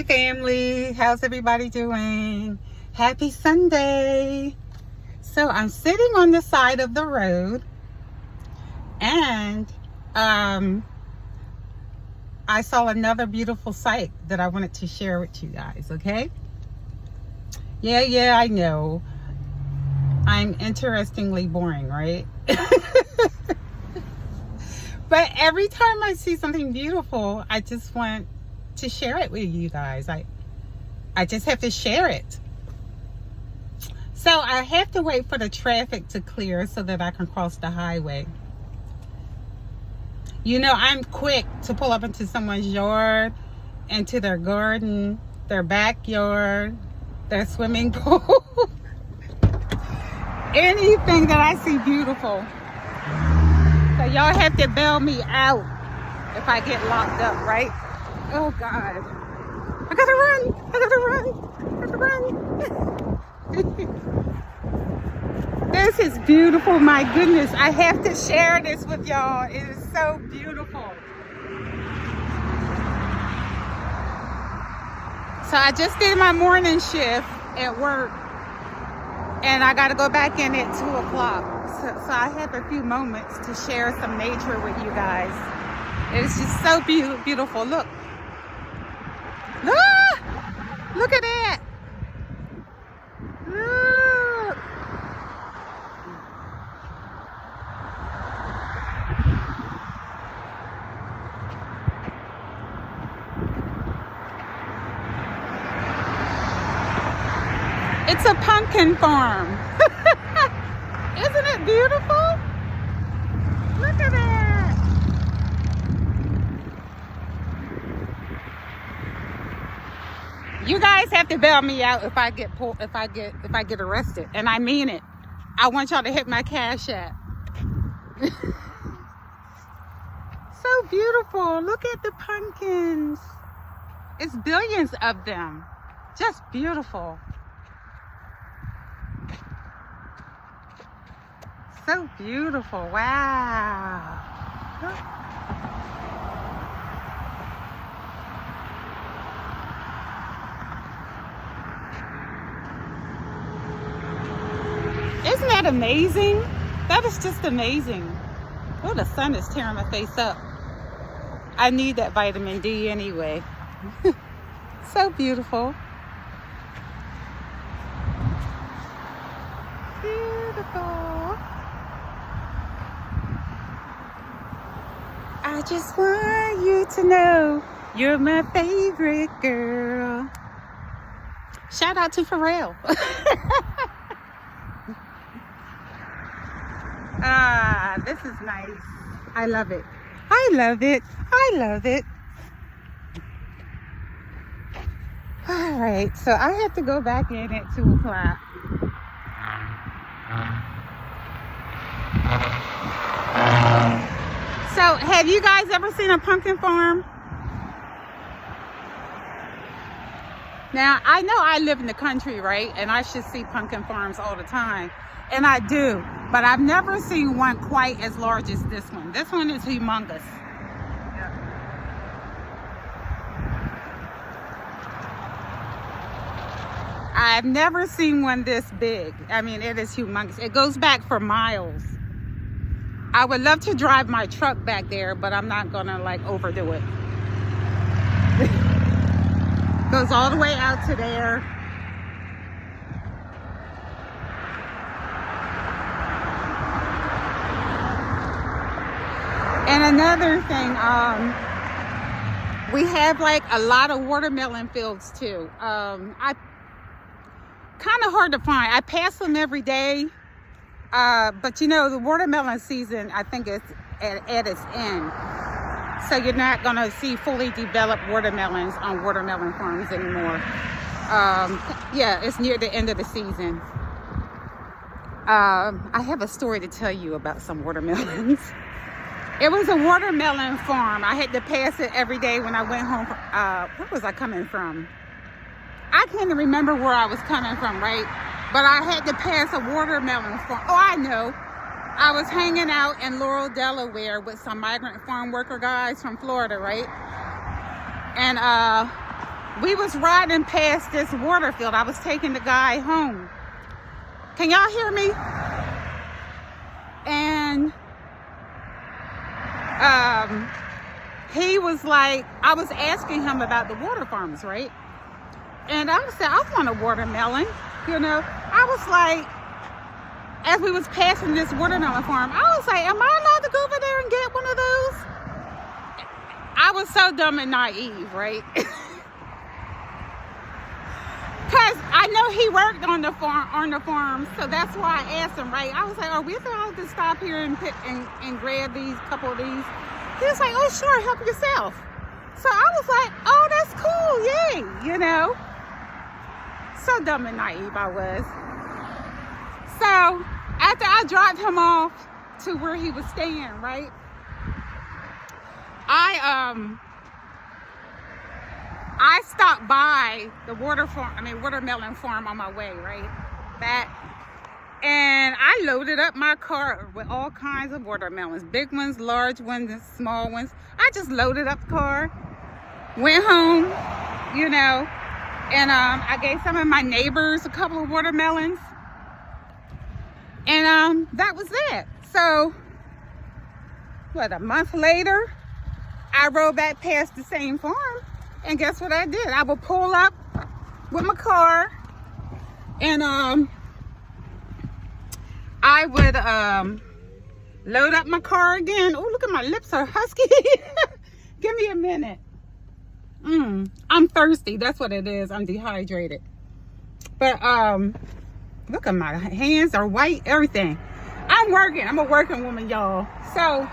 Hey family, how's everybody doing? Happy Sunday. So I'm sitting on the side of the road and I saw another beautiful sight that I wanted to share with you guys, okay? Yeah, I know. I'm interestingly boring, right? But every time I see something beautiful, I just want to share it with you guys. I just have to share it. So I have to wait for the traffic to clear so that I can cross the highway. You know, I'm quick to pull up into someone's yard, into their garden, their backyard, their swimming pool. Anything that I see beautiful. So y'all have to bail me out if I get locked up, right? Oh God. I gotta run. This is beautiful, my goodness. I have to share this with y'all. It is so beautiful. So I just did my morning shift at work and I gotta go back in at 2 o'clock. So I have a few moments to share some nature with you guys. It's just so beautiful. Look. Look at that. Look. It's a pumpkin farm. Isn't it beautiful? Look at that. You guys have to bail me out if I get arrested, and I mean it. I want y'all to hit my Cash App. So beautiful. Look at the pumpkins. It's billions of them. Just beautiful. So beautiful. Wow. Look. Isn't that amazing? That is just amazing. Oh, the sun is tearing my face up. I need that vitamin D anyway. So beautiful. Beautiful. I just want you to know you're my favorite girl. Shout out to Pharrell. This is nice. I love it. I love it. All right, so I have to go back in at 2 o'clock. So have you guys ever seen a pumpkin farm? Now, I know I live in the country, right? And I should see pumpkin farms all the time. And I do. But I've never seen one quite as large as this one. This one is humongous. I've never seen one this big. I mean, it is humongous. It goes back for miles. I would love to drive my truck back there, but I'm not gonna like overdo it. Goes all the way out to there. And another thing, we have like a lot of watermelon fields too. I kind of hard to find. I pass them every day, but you know the watermelon season I think is at its end. So you're not gonna see fully developed watermelons on watermelon farms anymore. Yeah, it's near the end of the season. I have a story to tell you about some watermelons. It was a watermelon farm. I had to pass it every day when I went home. Where was I coming from? I can't remember where I was coming from, right? But I had to pass a watermelon farm. Oh, I know. I was hanging out in Laurel, Delaware with some migrant farm worker guys from Florida, right? And we was riding past this water field. I was taking the guy home. Can y'all hear me? And he was like, I was asking him about the water farms, right? And I said, I want a watermelon, you know. I was like, as we was passing this watermelon farm, I was like, am I allowed to go over there and get one of those? I was so dumb and naive, right? Because I know he worked on the farm, so that's why I asked him, right? I was like, are we allowed to stop here and grab these, couple of these? He was like, oh, sure, help yourself. So I was like, oh, that's cool, yay, you know? So dumb and naive I was. So after I dropped him off to where he was staying, right? I stopped by the watermelon farm on my way, right? Back. And I loaded up my car with all kinds of watermelons. Big ones, large ones, and small ones. I just loaded up the car, went home, you know, and I gave some of my neighbors a couple of watermelons. And that was it. So, what, a month later, I rode back past the same farm. And guess what I did? I would pull up with my car and I would load up my car again. Oh, look at my lips are husky. Give me a minute. I'm thirsty. That's what it is. I'm dehydrated. But look at my hands are white, everything. I'm working. I'm a working woman, y'all. So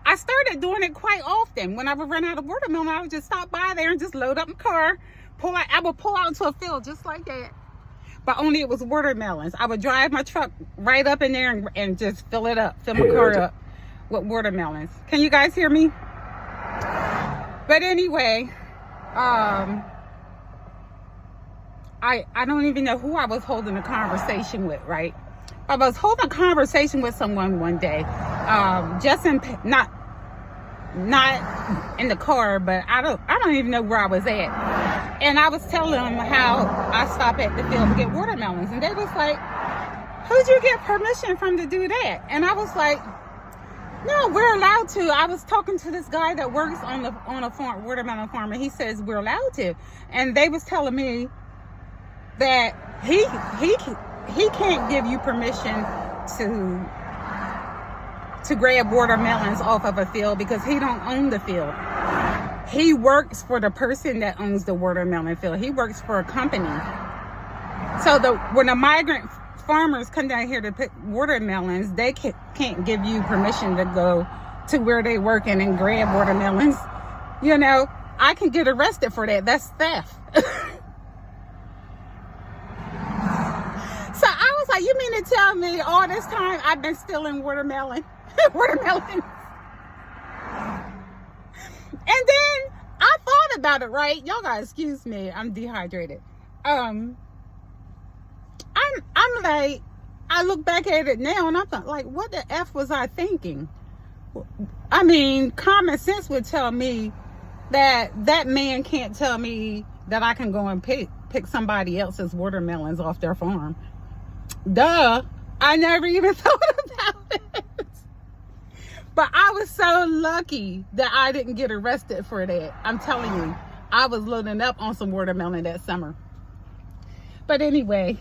I started doing it quite often. When I would run out of watermelon, I would just stop by there and just load up my car, I would pull out into a field just like that. But only it was watermelons. I would drive my truck right up in there and just fill my car up with watermelons. Can you guys hear me? But anyway, I don't even know who I was holding a conversation with, right? I was holding a conversation with someone one day, just not in the car, but I don't even know where I was at. And I was telling them how I stop at the field to get watermelons, and they was like, "Who'd you get permission from to do that?" And I was like, "No, we're allowed to." I was talking to this guy that works on a farm, watermelon farm, and he says we're allowed to. And they was telling me that he can't give you permission to grab watermelons off of a field because he don't own the field. He works for the person that owns the watermelon field. He works for a company. So when the migrant farmers come down here to pick watermelons, they can't give you permission to go to where they working and grab watermelons. You know, I can get arrested for that. That's theft. So I was like, you mean to tell me all this time I've been stealing watermelons? And then I thought about it, right? Y'all gotta excuse me, I'm dehydrated. I'm like, I look back at it now and I'm like, what the F was I thinking? I mean, common sense would tell me that man can't tell me that I can go and pick somebody else's watermelons off their farm. Duh, I never even thought about it. But I was so lucky that I didn't get arrested for that. I'm telling you, I was loading up on some watermelon that summer. But anyway,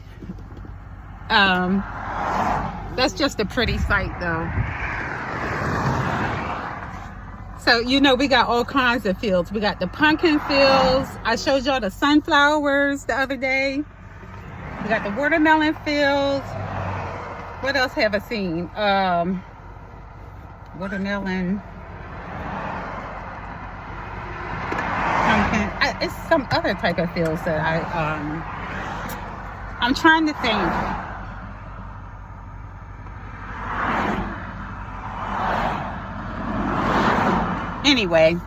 that's just a pretty sight though. So, you know, we got all kinds of fields. We got the pumpkin fields. I showed y'all the sunflowers the other day. We got the watermelon fields. What else have I seen? Watermelon. Pumpkin. It's some other type of fields that I'm trying to think. Anyway,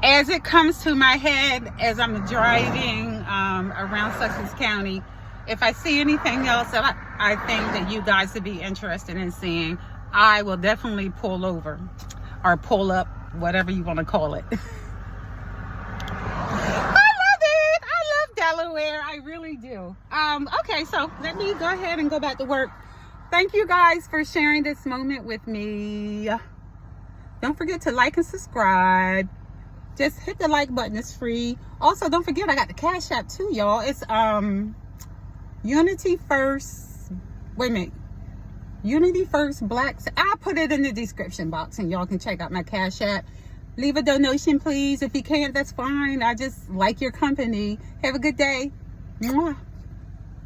as it comes to my head as I'm driving around Sussex County, if I see anything else that I think that you guys would be interested in seeing, I will definitely pull over or pull up, whatever you want to call it. really do. Okay, so let me go ahead and go back to work. Thank you guys for sharing this moment with me. Don't forget to like and subscribe. Just hit the like button, it's free. Also, don't forget I got the Cash App too, y'all. It's Unity First. Wait a minute. Unity First Blacks. I'll put it in the description box and y'all can check out my Cash App. Leave a donation, please. If you can't, that's fine. I just like your company. Have a good day. Mwah.